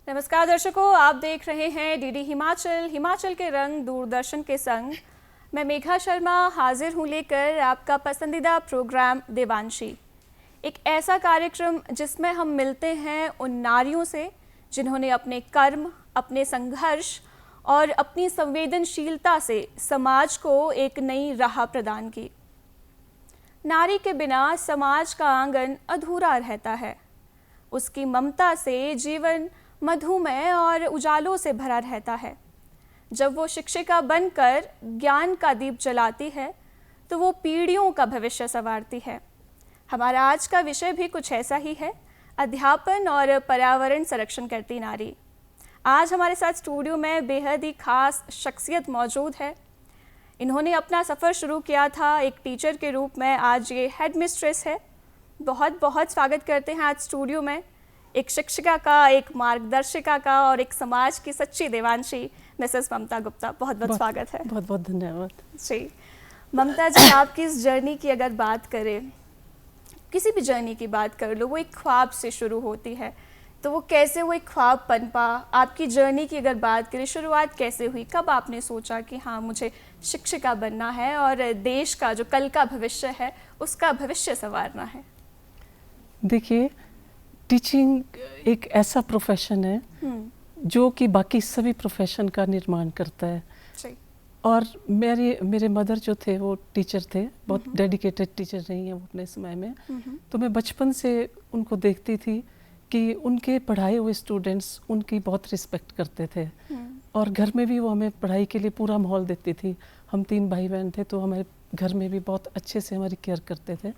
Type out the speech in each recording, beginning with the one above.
नमस्कार दर्शकों, आप देख रहे हैं डीडी हिमाचल, हिमाचल के रंग दूरदर्शन के संग। मैं मेघा शर्मा हाजिर हूँ लेकर आपका पसंदीदा प्रोग्राम देवांशी। एक ऐसा कार्यक्रम जिसमें हम मिलते हैं उन नारियों से जिन्होंने अपने कर्म, अपने संघर्ष और अपनी संवेदनशीलता से समाज को एक नई राह प्रदान की। नारी के बिना समाज का आंगन अधूरा रहता है। उसकी ममता से जीवन मधुमय और उजालों से भरा रहता है। जब वो शिक्षिका बनकर ज्ञान का दीप जलाती है तो वो पीढ़ियों का भविष्य संवारती है। हमारा आज का विषय भी कुछ ऐसा ही है, अध्यापन और पर्यावरण संरक्षण करती नारी। आज हमारे साथ स्टूडियो में बेहद ही खास शख्सियत मौजूद है। इन्होंने अपना सफ़र शुरू किया था एक टीचर के रूप में, आज ये हेड मिस्ट्रेस है। बहुत बहुत स्वागत करते हैं आज स्टूडियो में एक शिक्षिका का, एक मार्गदर्शिका का और एक समाज की सच्ची देवांशी मिसेस ममता गुप्ता। बहुत बहुत स्वागत है। बहुत बहुत धन्यवाद जी ममता जी, आपकी इस जर्नी की अगर बात करें, किसी भी जर्नी की बात कर लो, वो एक ख्वाब से शुरू होती है, तो वो कैसे वो एक ख्वाब पनपा? आपकी जर्नी की अगर बात करें, शुरुआत कैसे हुई? कब आपने सोचा कि हाँ मुझे शिक्षिका बनना है और देश का जो कल का भविष्य है उसका भविष्य संवारना है? देखिए, टीचिंग एक ऐसा प्रोफेशन है जो कि बाकी सभी प्रोफेशन का निर्माण करता है। और मेरे मदर जो थे वो टीचर थे, बहुत डेडिकेटेड टीचर रही हैं वो अपने समय में। तो मैं बचपन से उनको देखती थी कि उनके पढ़ाए हुए स्टूडेंट्स उनकी बहुत रिस्पेक्ट करते थे और घर में भी वो हमें पढ़ाई के लिए पूरा माहौल देती थी। हम 3 भाई बहन थे तो हमारे घर में भी बहुत अच्छे से हमारी केयर करते थे।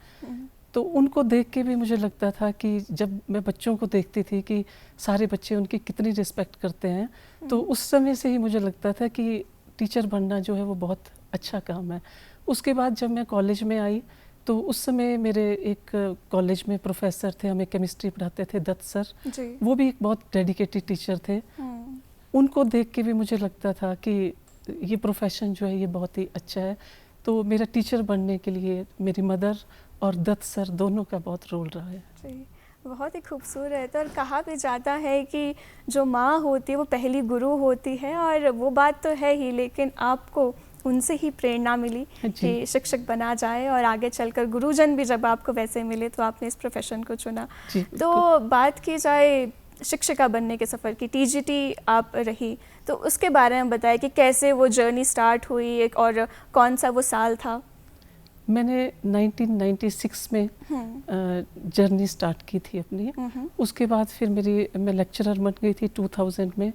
तो उनको देख के भी मुझे लगता था कि जब मैं बच्चों को देखती थी कि सारे बच्चे उनकी कितनी रिस्पेक्ट करते हैं, तो उस समय से ही मुझे लगता था कि टीचर बनना जो है वो बहुत अच्छा काम है। उसके बाद जब मैं कॉलेज में आई तो उस समय मेरे एक कॉलेज में प्रोफेसर थे, हमें केमिस्ट्री पढ़ाते थे, दत्त सर। वो भी एक बहुत डेडिकेटेड टीचर थे। उनको देख के भी मुझे लगता था कि ये प्रोफेशन जो है ये बहुत ही अच्छा है। तो मेरा टीचर बनने के लिए मेरी मदर और दत्त सर दोनों का बहुत रोल रहा है। जी, बहुत ही खूबसूरत। और कहा भी जाता है कि जो माँ होती है वो पहली गुरु होती है, और वो बात तो है ही, लेकिन आपको उनसे ही प्रेरणा मिली कि शिक्षक बना जाए और आगे चलकर गुरुजन भी जब आपको वैसे मिले तो आपने इस प्रोफेशन को चुना। तो बात की जाए शिक्षिका बनने के सफ़र की, टीजीटी आप रही, तो उसके बारे में बताएं कि कैसे वो जर्नी स्टार्ट हुई और कौन सा वो साल था? मैंने 1996 में जर्नी स्टार्ट की थी अपनी। उसके बाद फिर मैं लेक्चरर बन गई थी 2000 में,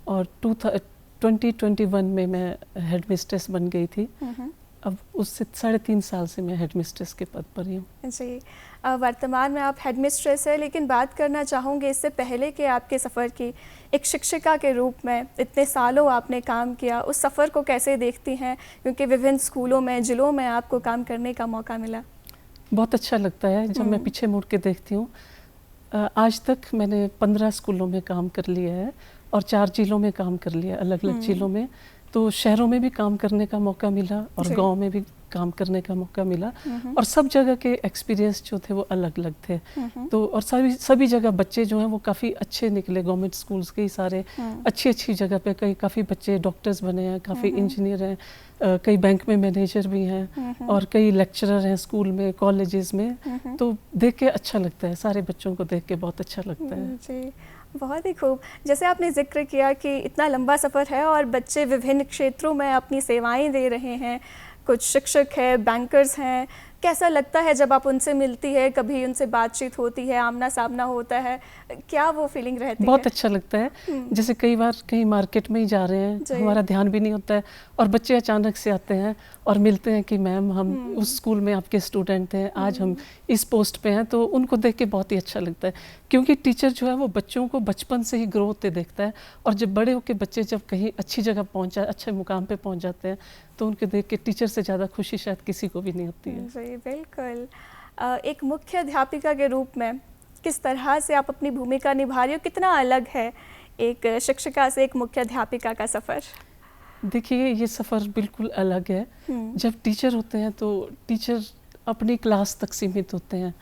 और 2021 में मैं हेड मिस्ट्रेस बन गई थी। अब उससे 3.5 साल से मैं हेड मिस्ट्रेस के पद पर ही हूँ। जी, वर्तमान में आप हेड मिस्ट्रेस है, लेकिन बात करना चाहूँगी इससे पहले के आपके सफ़र की। एक शिक्षिका के रूप में इतने सालों आपने काम किया, उस सफ़र को कैसे देखती हैं? क्योंकि विभिन्न स्कूलों में, जिलों में आपको काम करने का मौका मिला। बहुत अच्छा लगता है जब मैं पीछे मुड़ के देखती हूँ। आज तक मैंने 15 स्कूलों में काम कर लिया है और 4 जिलों में काम कर लिया, अलग अलग जिलों में। तो शहरों में भी काम करने का मौका मिला और गांव में भी काम करने का मौका मिला, और सब जगह के एक्सपीरियंस जो थे वो अलग अलग थे। तो और सभी जगह बच्चे जो हैं वो काफ़ी अच्छे निकले। गवर्नमेंट स्कूल्स के सारे अच्छी जगह पे काफ़ी बच्चे डॉक्टर्स बने हैं, काफ़ी इंजीनियर हैं, कई बैंक में मैनेजर भी हैं, और कई लेक्चरर हैं स्कूल में, कॉलेजेस में। तो देख के अच्छा लगता है, सारे बच्चों को देख के बहुत अच्छा लगता है। जी, बहुत ही खूब। जैसे आपने जिक्र किया कि इतना लंबा सफ़र है और बच्चे विभिन्न क्षेत्रों में अपनी सेवाएं दे रहे हैं, कुछ शिक्षक हैं, बैंकर्स हैं, कैसा लगता है जब आप उनसे मिलती है, कभी उनसे बातचीत होती है, आमना सामना होता है, क्या वो फीलिंग रहती है? बहुत अच्छा लगता है। जैसे कई बार कहीं मार्केट में ही जा रहे हैं, हमारा ध्यान भी नहीं होता है और बच्चे अचानक से आते हैं और मिलते हैं कि मैम हम उस स्कूल में आपके स्टूडेंट हैं, आज हम इस पोस्ट पे हैं। तो उनको देख के बहुत ही अच्छा लगता है, क्योंकि टीचर जो है वो बच्चों को बचपन से ही ग्रो होते देखता है, और जब बड़े होकर बच्चे जब कहीं अच्छी जगह पहुँच जाए, अच्छे मुकाम पे पहुँच जाते हैं, तो उनके देख के टीचर से ज़्यादा खुशी शायद किसी को भी नहीं होती है। जी बिल्कुल। एक मुख्य अध्यापिका के रूप में किस तरह से आप अपनी भूमिका निभा रही हो? कितना अलग है एक शिक्षिका से एक मुख्य अध्यापिका का सफ़र? देखिए, ये सफ़र बिल्कुल अलग है। जब टीचर होते हैं तो टीचर अपनी क्लास तक सीमित होते हैं,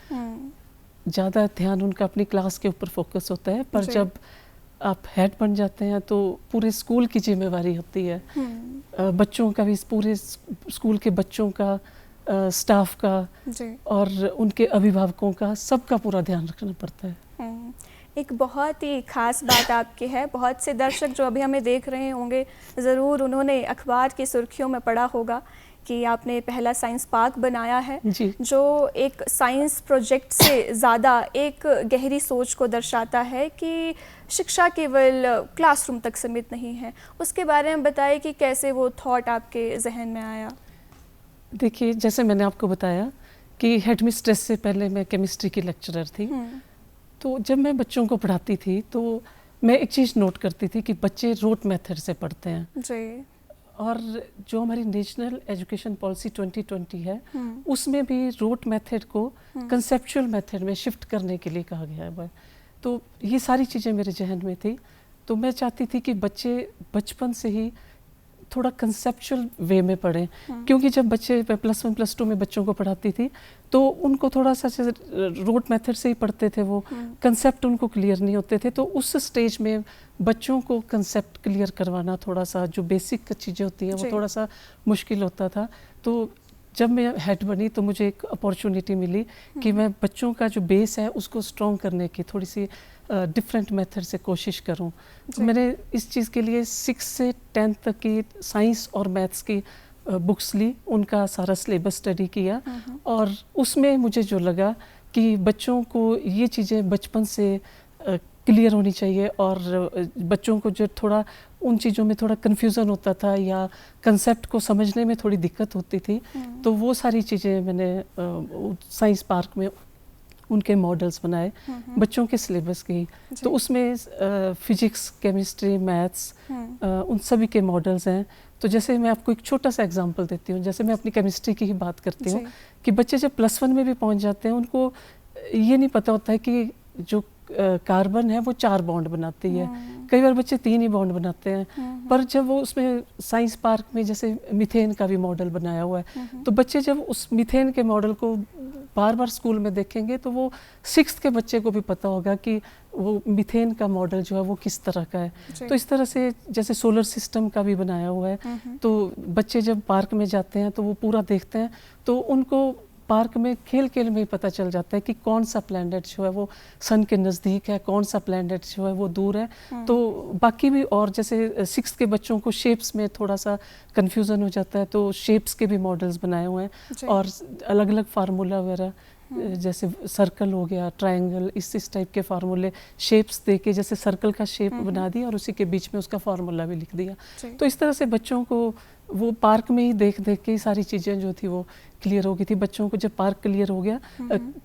ज़्यादा ध्यान उनका अपनी क्लास के ऊपर फोकस होता है। पर जब आप हेड बन जाते हैं तो पूरे स्कूल की जिम्मेवारी होती है, बच्चों का भी, पूरे स्कूल के बच्चों का, स्टाफ का जी। और उनके अभिभावकों का, सबका पूरा ध्यान रखना पड़ता है। एक बहुत ही खास बात आपकी है, बहुत से दर्शक जो अभी हमें देख रहे होंगे ज़रूर उन्होंने अखबार की सुर्खियों में पढ़ा होगा कि आपने पहला साइंस पार्क बनाया है जो एक साइंस प्रोजेक्ट से ज़्यादा एक गहरी सोच को दर्शाता है कि शिक्षा केवल क्लासरूम तक सीमित नहीं है। उसके बारे में बताइए कि कैसे वो थॉट आपके जहन में आया। देखिए, जैसे मैंने आपको बताया कि हेडमिस्ट्रेस से पहले मैं केमिस्ट्री की लेक्चरर थी, तो जब मैं बच्चों को पढ़ाती थी तो मैं एक चीज़ नोट करती थी कि बच्चे रोट मेथड से पढ़ते हैं जी। और जो हमारी नेशनल एजुकेशन पॉलिसी 2020 है उसमें भी रोट मेथड को कंसेप्चुअल मेथड में शिफ्ट करने के लिए कहा गया है। तो ये सारी चीज़ें मेरे जहन में थी, तो मैं चाहती थी कि बच्चे बचपन से ही थोड़ा कंसेप्चुअल वे में पढ़ें, क्योंकि जब बच्चे +1 +2 में बच्चों को पढ़ाती थी तो उनको थोड़ा सा रोट मेथड से ही पढ़ते थे, वो कंसेप्ट उनको क्लियर नहीं होते थे। तो उस स्टेज में बच्चों को कंसेप्ट क्लियर करवाना, थोड़ा सा जो बेसिक चीज़ें होती हैं वो थोड़ा सा मुश्किल होता था। तो जब मैं हेड बनी तो मुझे एक अपॉर्चुनिटी मिली कि मैं बच्चों का जो बेस है उसको स्ट्रॉन्ग करने की थोड़ी सी डिफरेंट मेथड से कोशिश करूं। तो मैंने इस चीज़ के लिए 6 से 10 तक की साइंस और मैथ्स की बुक्स ली, उनका सारा सिलेबस स्टडी किया और उसमें मुझे जो लगा कि बच्चों को ये चीज़ें बचपन से क्लियर होनी चाहिए और बच्चों को जो थोड़ा उन चीज़ों में थोड़ा कन्फ्यूज़न होता था या कंसेप्ट को समझने में थोड़ी दिक्कत होती थी, तो वो सारी चीज़ें मैंने साइंस पार्क में उनके मॉडल्स बनाए बच्चों के सिलेबस के। तो उसमें फिजिक्स, केमिस्ट्री, मैथ्स उन सभी के मॉडल्स हैं। तो जैसे मैं आपको एक छोटा सा एग्जांपल देती हूँ, जैसे मैं अपनी केमिस्ट्री की ही बात करती हूँ कि बच्चे जब +1 में भी पहुँच जाते हैं उनको ये नहीं पता होता है कि जो कार्बन है वो 4 बॉन्ड बनाती है, कई बार बच्चे 3 ही बॉन्ड बनाते हैं। पर जब वो उसमें साइंस पार्क में जैसे मीथेन का भी मॉडल बनाया हुआ है, तो बच्चे जब उस मीथेन के मॉडल को बार बार स्कूल में देखेंगे तो वो 6th के बच्चे को भी पता होगा कि वो मीथेन का मॉडल जो है वो किस तरह का है। तो इस तरह से जैसे सोलर सिस्टम का भी बनाया हुआ है, तो बच्चे जब पार्क में जाते हैं तो वो पूरा देखते हैं, तो उनको पार्क में खेल खेल में ही पता चल जाता है कि कौन सा प्लैनेट जो है वो सन के नज़दीक है, कौन सा प्लैनेट जो है वो दूर है। तो बाकी भी और जैसे 6th के बच्चों को शेप्स में थोड़ा सा कन्फ्यूज़न हो जाता है, तो शेप्स के भी मॉडल्स बनाए हुए हैं और अलग अलग फार्मूला वगैरह, जैसे सर्कल हो गया, ट्रायंगल, इस टाइप के फार्मूले शेप्स दे के जैसे सर्कल का शेप बना दिया और उसी के बीच में उसका फार्मूला भी लिख दिया। तो इस तरह से बच्चों को वो पार्क में ही देख देख के ही सारी चीज़ें जो थी वो क्लियर हो गई थी। बच्चों को जब पार्क क्लियर हो गया,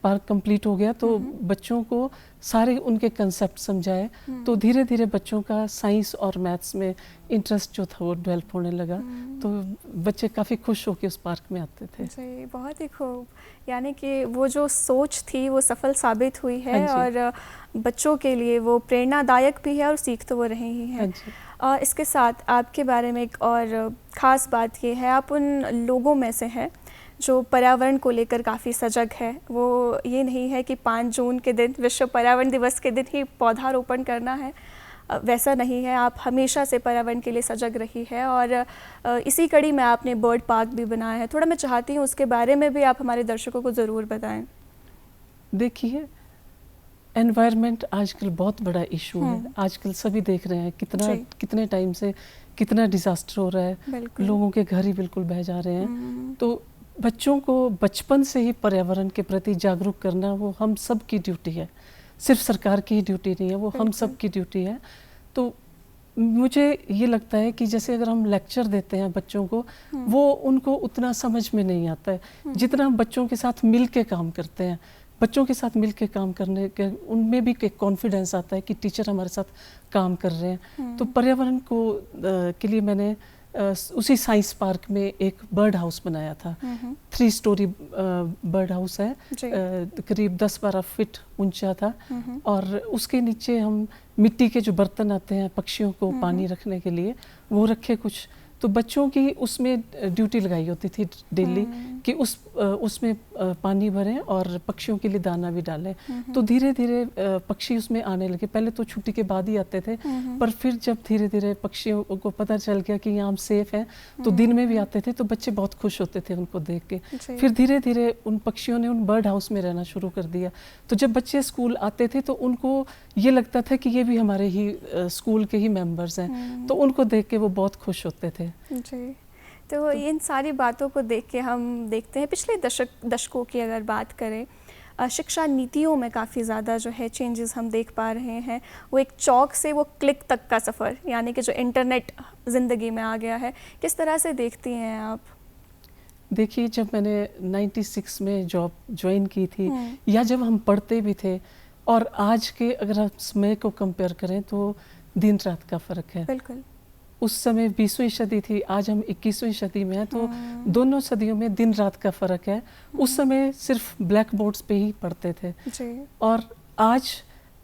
पार्क कंप्लीट हो गया, तो बच्चों को सारे उनके कंसेप्ट समझाए, तो धीरे धीरे बच्चों का साइंस और मैथ्स में इंटरेस्ट जो था वो डेवलप होने लगा। तो बच्चे काफ़ी खुश होकर उस पार्क में आते थे। जी, बहुत ही खूब। यानी कि वो जो सोच थी वो सफल साबित हुई है और बच्चों के लिए वो प्रेरणादायक भी है और सीख तो वो रहे ही हैं। और इसके साथ आपके बारे में एक और ख़ास बात ये है, आप उन लोगों में से हैं जो पर्यावरण को लेकर काफ़ी सजग है। वो ये नहीं है कि 5 जून के दिन, विश्व पर्यावरण दिवस के दिन ही पौधारोपण करना है, वैसा नहीं है। आप हमेशा से पर्यावरण के लिए सजग रही है और इसी कड़ी में आपने बर्ड पार्क भी बनाया है। थोड़ा मैं चाहती हूँ उसके बारे में भी आप हमारे दर्शकों को ज़रूर बताएं। देखिए, एनवायरनमेंट आजकल बहुत बड़ा इशू है। आजकल सभी देख रहे हैं कितने टाइम से कितना डिज़ास्टर हो रहा है, लोगों के घर ही बिल्कुल बह जा रहे हैं। तो बच्चों को बचपन से ही पर्यावरण के प्रति जागरूक करना वो हम सब की ड्यूटी है, सिर्फ सरकार की ही ड्यूटी नहीं है, वो हम सब की ड्यूटी है। तो मुझे ये लगता है कि जैसे अगर हम लेक्चर देते हैं बच्चों को, वो उनको उतना समझ में नहीं आता है जितना हम बच्चों के साथ मिल के काम करते हैं। बच्चों के साथ मिल के काम करने के उनमें भी एक कॉन्फिडेंस आता है कि टीचर हमारे साथ काम कर रहे हैं। तो पर्यावरण को के लिए मैंने उसी साइंस पार्क में एक बर्ड हाउस बनाया था। 3 स्टोरी बर्ड हाउस है, करीब 10-12 फीट ऊंचा था और उसके नीचे हम मिट्टी के जो बर्तन आते हैं पक्षियों को पानी रखने के लिए, वो रखे कुछ। तो बच्चों की उसमें ड्यूटी लगाई होती थी डेली कि उसमें पानी भरें और पक्षियों के लिए दाना भी डालें। तो धीरे धीरे पक्षी उसमें आने लगे। पहले तो छुट्टी के बाद ही आते थे, पर फिर जब धीरे धीरे पक्षियों को पता चल गया कि यहाँ हम सेफ हैं, तो दिन में भी आते थे, तो बच्चे बहुत खुश होते थे उनको देख के। फिर धीरे धीरे उन पक्षियों ने उन बर्ड हाउस में रहना शुरू कर दिया। तो जब बच्चे स्कूल आते थे तो उनको ये लगता था कि ये भी हमारे ही स्कूल के ही मेंबर्स हैं, तो उनको देख के वो बहुत खुश होते थे जी। तो इन सारी बातों को देख के हम देखते हैं पिछले दशकों की अगर बात करें, शिक्षा नीतियों में काफ़ी ज़्यादा जो है चेंजेस हम देख पा रहे हैं। वो एक चौक से वो क्लिक तक का सफ़र, यानी कि जो इंटरनेट ज़िंदगी में आ गया है, किस तरह से देखती हैं आप? देखिए, जब मैंने 96 में जॉब ज्वाइन की थी, या जब हम पढ़ते भी थे, और आज के अगर आप समय को कंपेयर करें तो दिन रात का फ़र्क है। बिल्कुल। उस समय 20वीं सदी थी, आज हम 21वीं सदी में हैं, तो दोनों सदियों में दिन रात का फ़र्क है। उस समय सिर्फ ब्लैक बोर्ड्स पे ही पढ़ते थे जी। और आज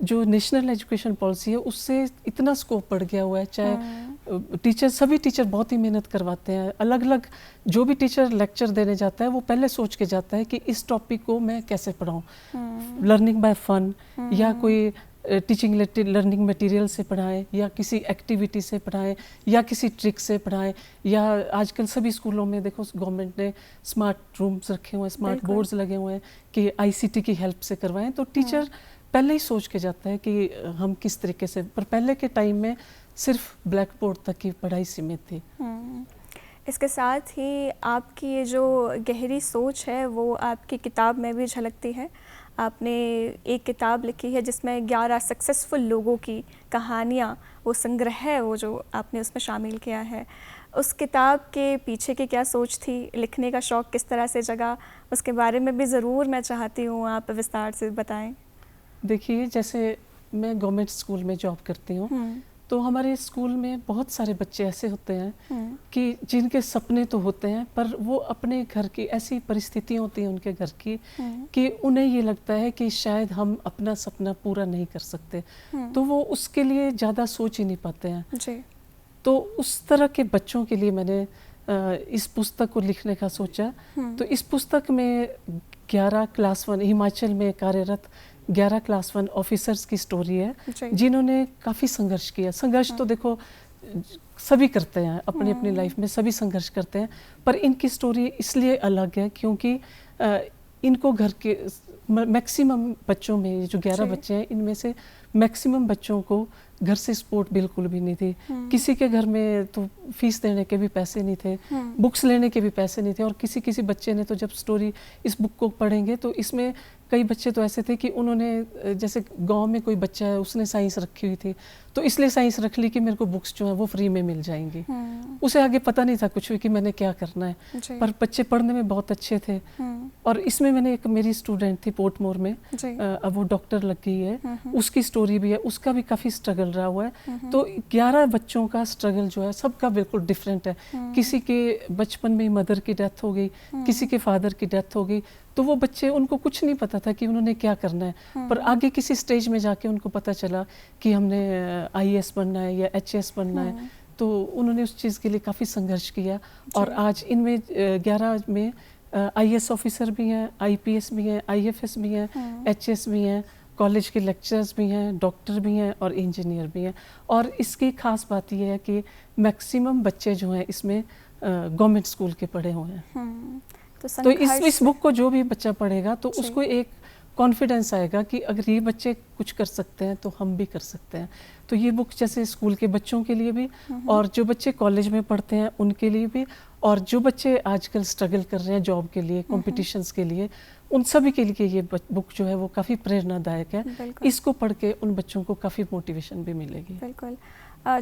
जो नेशनल एजुकेशन पॉलिसी है उससे इतना स्कोप बढ़ गया हुआ है। चाहे टीचर, सभी टीचर बहुत ही मेहनत करवाते हैं। अलग अलग जो भी टीचर लेक्चर देने जाता है वो पहले सोच के जाता है कि इस टॉपिक को मैं कैसे पढ़ाऊँ, लर्निंग बाय फन, या कोई टीचिंग लर्निंग मटेरियल से पढ़ाएं, या किसी एक्टिविटी से पढ़ाएं, या किसी ट्रिक से पढ़ाएं, या आजकल सभी स्कूलों में देखो गवर्नमेंट ने स्मार्ट रूम्स रखे हुए हैं, स्मार्ट बोर्ड्स लगे हुए हैं कि आईसीटी की हेल्प से करवाएं। तो टीचर पहले ही सोच के जाता है कि हम किस तरीके से, पर पहले के टाइम में सिर्फ ब्लैक बोर्ड तक की पढ़ाई सीमित थी। इसके साथ ही आपकी ये जो गहरी सोच है वो आपकी किताब में भी झलकती है। आपने एक किताब लिखी है जिसमें 11 सक्सेसफुल लोगों की कहानियाँ, वो संग्रह है वो जो आपने उसमें शामिल किया है। उस किताब के पीछे की क्या सोच थी, लिखने का शौक़ किस तरह से जगा, उसके बारे में भी ज़रूर मैं चाहती हूँ आप विस्तार से बताएं। देखिए, जैसे मैं गवर्नमेंट स्कूल में जॉब करती हूँ, तो हमारे स्कूल में बहुत सारे बच्चे ऐसे होते हैं कि जिनके सपने तो होते हैं, पर वो अपने घर की ऐसी परिस्थितियाँ होती हैं उनके घर की कि उन्हें ये लगता है कि शायद हम अपना सपना पूरा नहीं कर सकते, तो वो उसके लिए ज़्यादा सोच ही नहीं पाते हैं जी। तो उस तरह के बच्चों के लिए मैंने इस पुस्तक को लिखने का सोचा। तो इस पुस्तक में 11 क्लास 1 हिमाचल में कार्यरत 11 क्लास 1 ऑफिसर्स की स्टोरी है जिन्होंने काफ़ी संघर्ष किया। संघर्ष तो देखो सभी करते हैं, अपनी अपनी लाइफ में सभी संघर्ष करते हैं, पर इनकी स्टोरी इसलिए अलग है क्योंकि इनको घर के मैक्सिमम बच्चों में, जो 11 बच्चे हैं, इनमें से मैक्सिमम बच्चों को घर से सपोर्ट बिल्कुल भी नहीं थी। किसी के घर में तो फीस देने के भी पैसे नहीं थे, बुक्स लेने के भी पैसे नहीं थे, और किसी बच्चे ने तो जब स्टोरी इस बुक को पढ़ेंगे तो इसमें कई बच्चे तो ऐसे थे कि उन्होंने, जैसे गांव में कोई बच्चा है उसने साइंस रखी हुई थी तो इसलिए साइंस रख ली कि मेरे को बुक्स जो है वो फ्री में मिल जाएंगी। उसे आगे पता नहीं था कुछ भी कि मैंने क्या करना है, पर बच्चे पढ़ने में बहुत अच्छे थे। और इसमें मैंने एक मेरी स्टूडेंट थी पोर्टमोर में, अब वो डॉक्टर लग गई है, उसकी स्टोरी भी है, उसका भी काफ़ी स्ट्रगल रहा हुआ है। तो 11 बच्चों का स्ट्रगल जो है सबका बिल्कुल डिफरेंट है। किसी के बचपन में ही मदर की डेथ हो गई, किसी के फादर की डेथ हो गई, तो वो बच्चे, उनको कुछ नहीं पता था कि उन्होंने क्या करना है, पर आगे किसी स्टेज में जाके उनको पता चला कि हमने IAS बनना है या HS बनना है, तो उन्होंने उस चीज़ के लिए काफ़ी संघर्ष किया। और आज इनमें 11 में IAS ऑफिसर भी हैं, IPS भी हैं, IFS भी हैं, HS भी हैं, कॉलेज के लेक्चरर्स भी हैं, डॉक्टर भी हैं और इंजीनियर भी हैं। और इसकी ख़ास बात यह है कि मैक्सिमम बच्चे जो हैं इसमें गवर्नमेंट स्कूल के पढ़े हुए हैं। तो इस बुक को जो भी बच्चा पढ़ेगा तो उसको एक कॉन्फिडेंस आएगा कि अगर ये बच्चे कुछ कर सकते हैं तो हम भी कर सकते हैं। तो ये बुक जैसे स्कूल के बच्चों के लिए भी, और जो बच्चे कॉलेज में पढ़ते हैं उनके लिए भी, और जो बच्चे आजकल स्ट्रगल कर रहे हैं जॉब के लिए, कॉम्पिटिशन्स के लिए, उन सभी के लिए ये बुक जो है वो काफ़ी प्रेरणादायक है। इसको पढ़ के उन बच्चों को काफ़ी मोटिवेशन भी मिलेगी। बिल्कुल।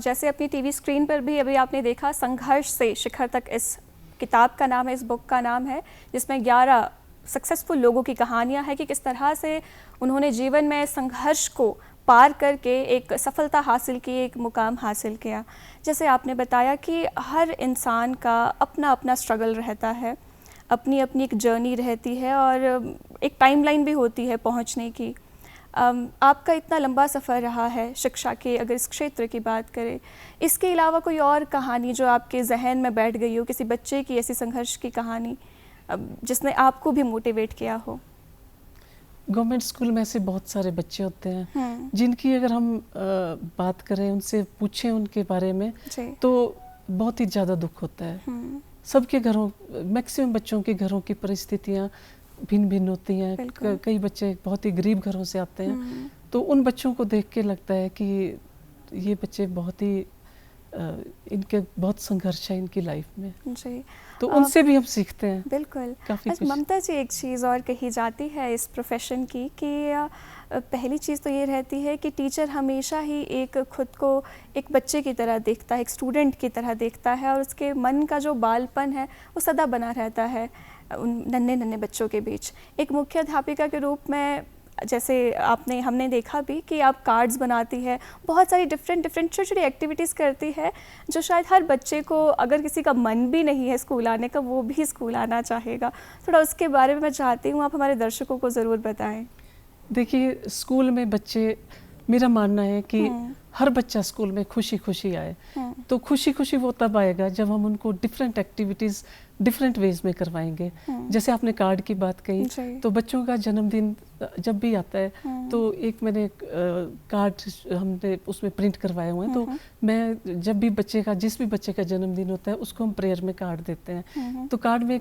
जैसे अपनी TV स्क्रीन पर भी अभी आपने देखा, संघर्ष से शिखर तक इस किताब का नाम है, इस बुक का नाम है, जिसमें 11 सक्सेसफुल लोगों की कहानियां हैं कि किस तरह से उन्होंने जीवन में संघर्ष को पार करके एक सफलता हासिल की, एक मुकाम हासिल किया। जैसे आपने बताया कि हर इंसान का अपना अपना स्ट्रगल रहता है, अपनी अपनी एक जर्नी रहती है और एक टाइमलाइन भी होती है पहुंचने की। आपका इतना लंबा सफ़र रहा है शिक्षा के, अगर इस क्षेत्र की बात करें, इसके अलावा कोई और कहानी जो आपके जहन में बैठ गई हो, किसी बच्चे की ऐसी संघर्ष की कहानी जिसने आपको भी मोटिवेट किया हो? गवर्नमेंट स्कूल में ऐसे बहुत सारे बच्चे होते हैं जिनकी अगर हम बात करें, उनसे पूछें उनके बारे में, तो बहुत ही ज़्यादा दुख होता है। सबके घरों, मैक्सिमम बच्चों के घरों की परिस्थितियाँ भिन्न भिन्न होती हैं। कई बच्चे बहुत ही गरीब घरों से आते हैं, तो उन बच्चों को देख के लगता है कि ये बच्चे बहुत ही इनके बहुत संघर्ष है इनकी लाइफ में जी। तो उनसे भी हम सीखते हैं। बिल्कुल। काफ़ी ममता जी, एक चीज़ और कही जाती है इस प्रोफेशन की कि पहली चीज़ तो ये रहती है कि टीचर हमेशा ही एक खुद को एक बच्चे की तरह देखता है, एक स्टूडेंट की तरह देखता है, और उसके मन का जो बालपन है वो सदा बना रहता है उन नन्हे नन्हे बच्चों के बीच। एक मुख्य अध्यापिका के रूप में जैसे हमने देखा भी कि आप कार्ड्स बनाती है, बहुत सारी डिफरेंट छोटी छोटी एक्टिविटीज़ करती है जो शायद हर बच्चे को, अगर किसी का मन भी नहीं है स्कूल आने का, वो भी स्कूल आना चाहेगा। थोड़ा उसके बारे में मैं चाहती हूँ आप हमारे दर्शकों को ज़रूर बताएं। देखिए, स्कूल में बच्चे, मेरा मानना है कि हर बच्चा स्कूल में खुशी खुशी आए। तो खुशी खुशी वो तब आएगा जब हम उनको डिफरेंट एक्टिविटीज़ डिफरेंट वेज में करवाएंगे। जैसे आपने कार्ड की बात कही, तो बच्चों का जन्मदिन जब भी आता है तो एक मैंने कार्ड हमने उसमें प्रिंट करवाए हुए हैं। तो मैं जब भी जिस भी बच्चे का जन्मदिन होता है उसको हम प्रेयर में कार्ड देते हैं। तो कार्ड में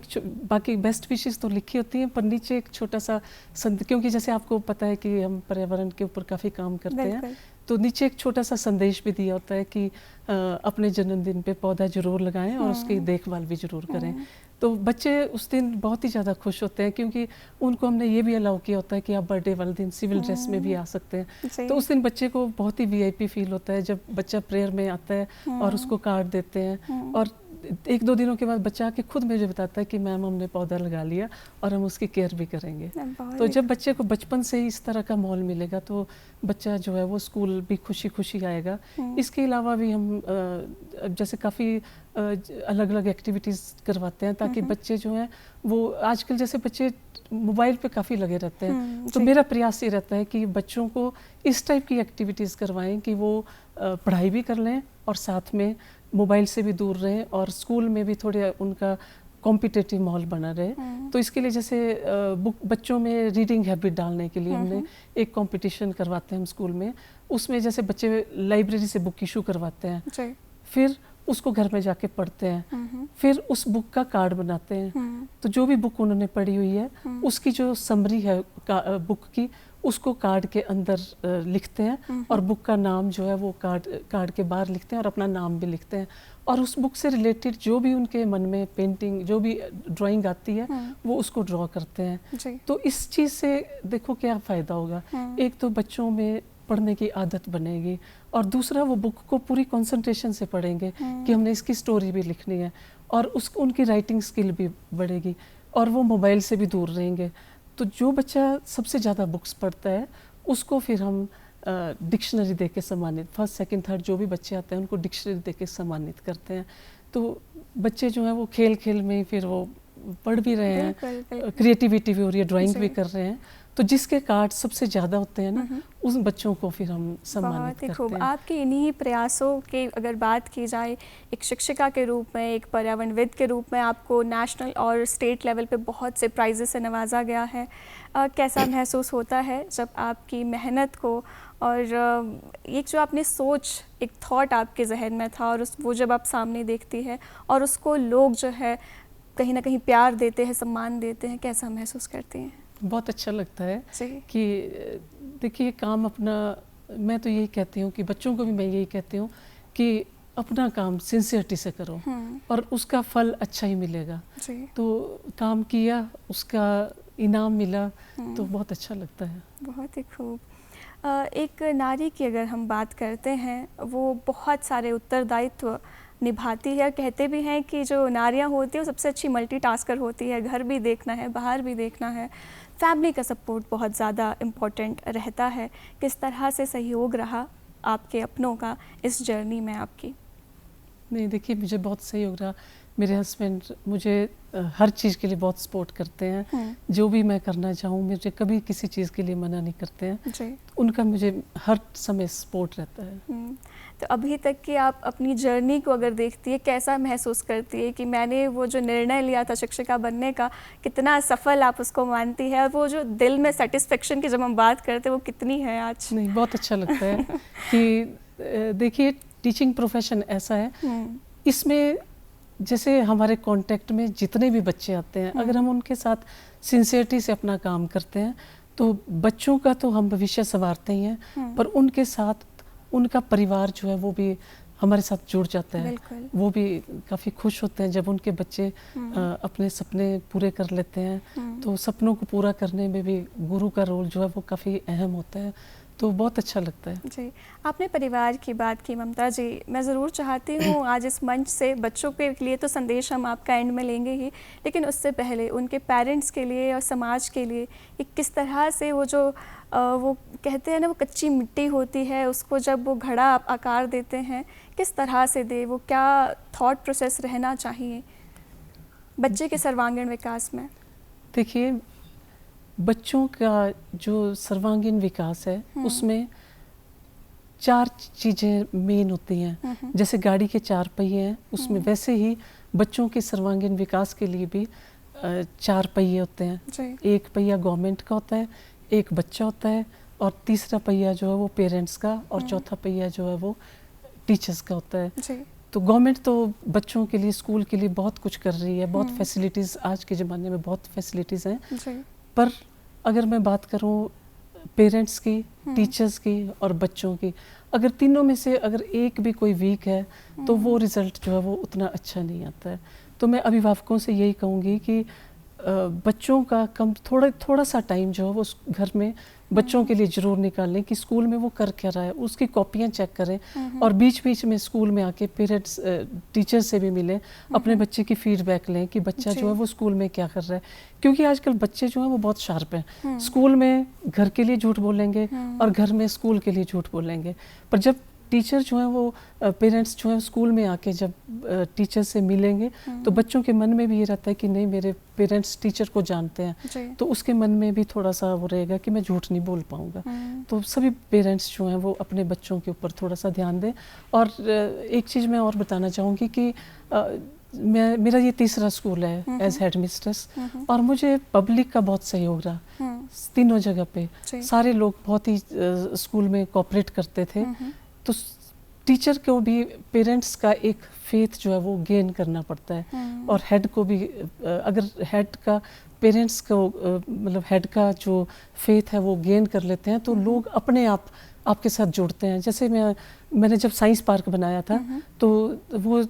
बाकी बेस्ट विशेस तो लिखी होती हैं, पर नीचे एक छोटा सा क्योंकि जैसे आपको पता है कि हम पर्यावरण के ऊपर काफ़ी काम करते हैं, तो नीचे एक छोटा सा संदेश भी दिया होता है कि अपने जन्मदिन पे पौधा जरूर लगाएं और उसकी देखभाल भी जरूर करें। तो बच्चे उस दिन बहुत ही ज़्यादा खुश होते हैं, क्योंकि उनको हमने ये भी अलाउ किया होता है कि आप बर्थडे वाले दिन सिविल ड्रेस में भी आ सकते हैं। तो उस दिन बच्चे को बहुत ही VIP फील होता है जब बच्चा प्रेयर में आता है और उसको कार्ड देते हैं। और 1-2 दिनों के बाद बच्चा आके खुद मुझे बताता है कि मैम हमने पौधा लगा लिया और हम उसकी केयर भी करेंगे। तो जब बच्चे को बचपन से ही इस तरह का माहौल मिलेगा तो बच्चा जो है वो स्कूल भी खुशी खुशी आएगा। इसके अलावा भी हम जैसे काफ़ी अलग अलग एक्टिविटीज़ करवाते हैं ताकि बच्चे जो हैं वो, आजकल जैसे बच्चे मोबाइल पे काफ़ी लगे रहते हैं, तो मेरा प्रयास ये रहता है कि बच्चों को इस टाइप की एक्टिविटीज़ करवाएं कि वो पढ़ाई भी कर लें और साथ में मोबाइल से भी दूर रहें और स्कूल में भी थोड़े उनका कॉम्पिटिटिव माहौल बना रहे। तो इसके लिए जैसे बच्चों में रीडिंग हैबिट डालने के लिए हमने एक कंपटीशन करवाते हैं हम स्कूल में। उसमें जैसे बच्चे लाइब्रेरी से बुक इशू करवाते हैं, फिर उसको घर में जाके पढ़ते हैं, फिर उस बुक का कार्ड बनाते हैं। तो जो भी बुक उन्होंने पढ़ी हुई है उसकी जो समरी है बुक की, उसको कार्ड के अंदर लिखते हैं और बुक का नाम जो है वो कार्ड के बाहर लिखते हैं और अपना नाम भी लिखते हैं। और उस बुक से रिलेटेड जो भी उनके मन में पेंटिंग, जो भी ड्राइंग आती है वो उसको ड्रॉ करते हैं। तो इस चीज़ से देखो क्या फ़ायदा होगा। एक तो बच्चों में पढ़ने की आदत बनेगी और दूसरा वो बुक को पूरी कंसंट्रेशन से पढ़ेंगे कि हमने इसकी स्टोरी भी लिखनी है, और उनकी राइटिंग स्किल भी बढ़ेगी और वो मोबाइल से भी दूर रहेंगे। तो जो बच्चा सबसे ज़्यादा बुक्स पढ़ता है उसको फिर हम डिक्शनरी दे के सम्मानित, फर्स्ट सेकंड थर्ड जो भी बच्चे आते हैं उनको डिक्शनरी दे के सम्मानित करते हैं। तो बच्चे जो हैं वो खेल खेल में फिर वो पढ़ भी रहे हैं, क्रिएटिविटी भी हो रही है, ड्राइंग भी कर रहे हैं। तो जिसके कार्ड सबसे ज़्यादा होते हैं ना, उस बच्चों को फिर हम सम्मानित करते हैं। आपके इन्हीं प्रयासों के अगर बात की जाए, एक शिक्षिका के रूप में, एक पर्यावरणविद के रूप में आपको नेशनल और स्टेट लेवल पे बहुत से प्राइज़ से नवाजा गया है। कैसा महसूस होता है जब आपकी मेहनत को और एक जो आपने सोच, एक थॉट आपके जहन में था और वो जब आप सामने देखती है और उसको लोग जो है कहीं ना कहीं प्यार देते हैं, सम्मान देते हैं, कैसा महसूस करती हैं? बहुत अच्छा लगता है कि देखिए काम अपना, मैं तो यही कहती हूँ कि बच्चों को भी मैं यही कहती हूँ कि अपना काम सिंसियरिटी से करो और उसका फल अच्छा ही मिलेगा। तो काम किया, उसका इनाम मिला, तो बहुत अच्छा लगता है। बहुत ही खूब। एक नारी की अगर हम बात करते हैं, वो बहुत सारे उत्तरदायित्व निभाती है। कहते भी हैं कि जो नारियां होती है वो सबसे अच्छी मल्टीटास्कर होती है, घर भी देखना है, बाहर भी देखना है, फैमिली का सपोर्ट बहुत ज़्यादा इम्पोर्टेंट रहता है। किस तरह से सहयोग रहा आपके अपनों का इस जर्नी में आपकी? नहीं, देखिए मुझे बहुत सहयोग रहा। मेरे हस्बैंड मुझे हर चीज़ के लिए बहुत सपोर्ट करते हैं। जो भी मैं करना चाहूँ मुझे कभी किसी चीज़ के लिए मना नहीं करते हैं जी। उनका मुझे हर समय सपोर्ट रहता है। तो अभी तक की आप अपनी जर्नी को अगर देखती है, कैसा महसूस करती है कि मैंने वो जो निर्णय लिया था शिक्षिका बनने का, कितना सफल आप उसको मानती है, और वो जो दिल में सेटिस्फेक्शन की जब हम बात करते हैं वो कितनी है आज? नहीं, बहुत अच्छा लगता है कि देखिए टीचिंग प्रोफेशन ऐसा है, इसमें जैसे हमारे कांटेक्ट में जितने भी बच्चे आते हैं, अगर हम उनके साथ सिंसियरिटी से अपना काम करते हैं तो बच्चों का तो हम भविष्य संवारते ही हैं, पर उनके साथ उनका परिवार जो है वो भी हमारे साथ जुड़ जाता है। वो भी काफ़ी खुश होते हैं जब उनके बच्चे अपने सपने पूरे कर लेते हैं। तो सपनों को पूरा करने में भी गुरु का रोल जो है वो काफ़ी अहम होता है, तो बहुत अच्छा लगता है जी। आपने परिवार की बात की ममता जी, मैं ज़रूर चाहती हूँ आज इस मंच से बच्चों के लिए तो संदेश हम आपका एंड में लेंगे ही, लेकिन उससे पहले उनके पेरेंट्स के लिए और समाज के लिए कि किस तरह से वो जो वो कहते हैं ना वो कच्ची मिट्टी होती है, उसको जब वो घड़ा आकार देते हैं किस तरह से दे, वो क्या थॉट प्रोसेस रहना चाहिए बच्चे के सर्वांगीण विकास में? देखिए, बच्चों का जो सर्वांगीण विकास है उसमें 4 चीज़ें मेन होती हैं। जैसे गाड़ी के 4 पहिए हैं, उसमें वैसे ही बच्चों के सर्वांगीण विकास के लिए भी 4 पहिए होते हैं। एक पहिया गवर्नमेंट का होता है, एक बच्चा होता है, और तीसरा पहिया जो है वो पेरेंट्स का, और चौथा पहिया जो है वो टीचर्स का होता है। तो गवर्नमेंट तो बच्चों के लिए, स्कूल के लिए बहुत कुछ कर रही है, बहुत फैसिलिटीज़, आज के ज़माने में बहुत फैसिलिटीज़ हैं। पर अगर मैं बात करूं पेरेंट्स की, टीचर्स की और बच्चों की, अगर तीनों में से अगर एक भी कोई वीक है तो वो रिज़ल्ट जो है वो उतना अच्छा नहीं आता है। तो मैं अभिभावकों से यही कहूँगी कि बच्चों का थोड़ा सा टाइम जो है वो घर में बच्चों के लिए ज़रूर निकालें कि स्कूल में वो कर क्या रहा है, उसकी कॉपियाँ चेक करें, और बीच बीच में स्कूल में आके पेरेंट्स टीचर से भी मिलें, अपने बच्चे की फीडबैक लें कि बच्चा जो है वो स्कूल में क्या कर रहा है। क्योंकि आजकल बच्चे जो हैं वो बहुत शार्प हैं, स्कूल में घर के लिए झूठ बोलेंगे और घर में स्कूल के लिए झूठ बोलेंगे, पर जब टीचर जो हैं वो पेरेंट्स जो हैं स्कूल में आके जब टीचर से मिलेंगे तो बच्चों के मन में भी ये रहता है कि नहीं, मेरे पेरेंट्स टीचर को जानते हैं, तो उसके मन में भी थोड़ा सा वो रहेगा कि मैं झूठ नहीं बोल पाऊँगा। तो सभी पेरेंट्स जो हैं वो अपने बच्चों के ऊपर थोड़ा सा ध्यान दें। और एक चीज़ मैं और बताना चाहूँगी कि मेरा ये तीसरा स्कूल है एज हेड मिस्ट्रेस, और मुझे पब्लिक का बहुत सहयोग रहा तीनों जगह पे। सारे लोग बहुत ही स्कूल में कोऑपरेट करते थे। तो टीचर को भी पेरेंट्स का एक फेथ जो है वो गेन करना पड़ता है, और हेड को भी, अगर हेड का पेरेंट्स को मतलब हेड का जो फेथ है वो गेन कर लेते हैं तो लोग अपने आप आपके साथ जुड़ते हैं। जैसे मैंने जब साइंस पार्क बनाया था तो वो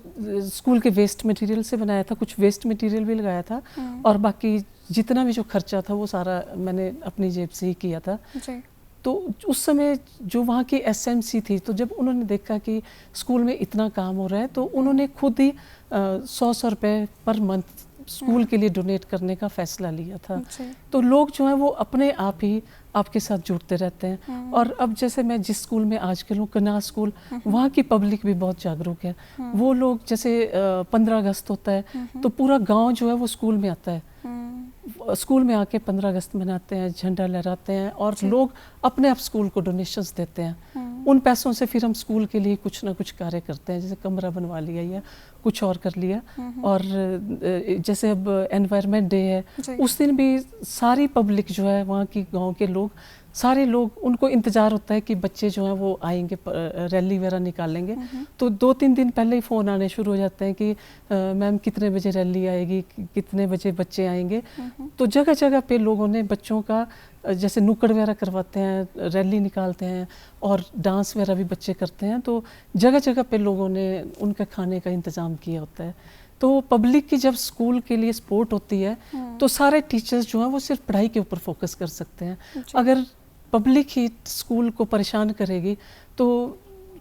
स्कूल के वेस्ट मटेरियल से बनाया था, कुछ वेस्ट मटेरियल भी लगाया था, और बाकी जितना भी जो खर्चा था वो सारा मैंने अपनी जेब से ही किया था। तो उस समय जो वहाँ की एसएमसी थी, तो जब उन्होंने देखा कि स्कूल में इतना काम हो रहा है तो उन्होंने खुद ही 100 रुपये पर मंथ स्कूल के लिए डोनेट करने का फैसला लिया था। तो लोग जो हैं वो अपने आप ही आपके साथ जुड़ते रहते हैं। और अब जैसे मैं जिस स्कूल में आजकल हूँ, कन्हा स्कूल, वहाँ की पब्लिक भी बहुत जागरूक है। वो लोग जैसे 15 अगस्त होता है तो पूरा गांव जो है वो स्कूल में आता है, स्कूल में आके 15 अगस्त मनाते हैं, झंडा लहराते हैं, और लोग अपने आप स्कूल को डोनेशंस देते हैं। उन पैसों से फिर हम स्कूल के लिए कुछ ना कुछ कार्य करते हैं, जैसे कमरा बनवा लिया या कुछ और कर लिया। और जैसे अब एनवायरनमेंट डे है, उस दिन भी सारी पब्लिक जो है, वहाँ की गांव के लोग, सारे लोग, उनको इंतज़ार होता है कि बच्चे जो हैं वो आएंगे, रैली वगैरह निकालेंगे। तो 2-3 दिन पहले ही फ़ोन आने शुरू हो जाते हैं कि मैम कितने बजे रैली आएगी, कितने बजे बच्चे आएंगे। तो जगह जगह पे लोगों ने बच्चों का जैसे नुक्कड़ वगैरह करवाते हैं, रैली निकालते हैं, और डांस वगैरह भी बच्चे करते हैं। तो जगह जगह पे लोगों ने उनका खाने का इंतज़ाम किया होता है। तो पब्लिक की जब स्कूल के लिए सपोर्ट होती है तो सारे टीचर्स जो हैं वो सिर्फ पढ़ाई के ऊपर फोकस कर सकते हैं। अगर पब्लिक ही स्कूल को परेशान करेगी तो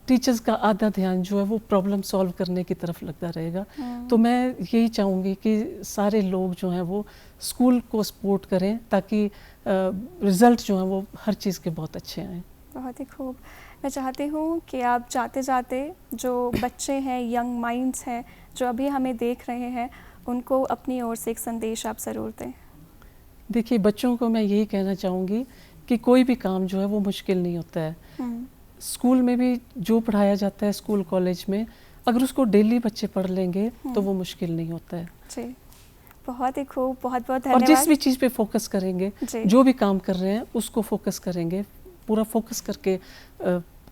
टीचर्स का आधा ध्यान जो है वो प्रॉब्लम सॉल्व करने की तरफ लगता रहेगा। तो मैं यही चाहूँगी कि सारे लोग जो हैं वो स्कूल को सपोर्ट करें ताकि रिज़ल्ट जो हैं वो हर चीज़ के बहुत अच्छे आएँ। बहुत ही खूब। मैं चाहती हूँ कि आप जाते जाते जो बच्चे हैं, यंग माइंड्स हैं, जो अभी हमें देख रहे हैं, उनको अपनी ओर से एक संदेश आप ज़रूर दें। देखिए, बच्चों को मैं यही कहना चाहूँगी कि कोई भी काम जो है वो मुश्किल नहीं होता है। स्कूल में भी जो पढ़ाया जाता है स्कूल कॉलेज में, अगर उसको डेली बच्चे पढ़ लेंगे तो वो मुश्किल नहीं होता है जी। बहुत ही खूब, बहुत बहुत धन्यवाद। और जिस भी चीज़ पे फोकस करेंगे, जो भी काम कर रहे हैं उसको फोकस करेंगे, पूरा फोकस करके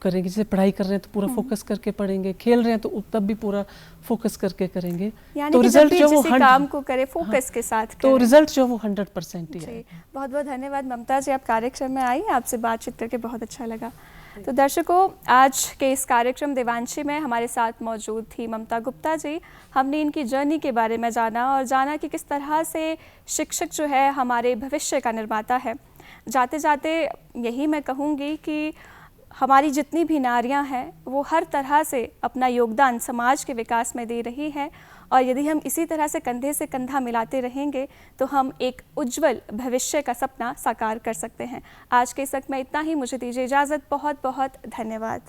करेंगे। जैसे पढ़ाई कर रहे हैं तो पूरा फोकस करके पढ़ेंगे, खेल रहे हैं तो तब भी पूरा फोकस करके करेंगे, तो रिजल्ट जो वो काम को करे फोकस के साथ तो रिजल्ट जो वो 100% ही है। बहुत बहुत धन्यवाद ममता जी, आप कार्यक्रम में आई, आपसे बातचीत करके बहुत अच्छा लगा। तो दर्शकों, आज के इस कार्यक्रम देवांशी में हमारे साथ मौजूद थी ममता गुप्ता जी। हमने इनकी जर्नी के बारे में जाना कि किस तरह से शिक्षक जो है हमारे भविष्य का निर्माता है। जाते जाते यही मैं कहूँगी कि हमारी जितनी भी नारियां हैं वो हर तरह से अपना योगदान समाज के विकास में दे रही हैं, और यदि हम इसी तरह से कंधे से कंधा मिलाते रहेंगे तो हम एक उज्जवल भविष्य का सपना साकार कर सकते हैं। आज के इस वक्त में इतना ही, मुझे दीजिए इजाज़त। बहुत बहुत धन्यवाद।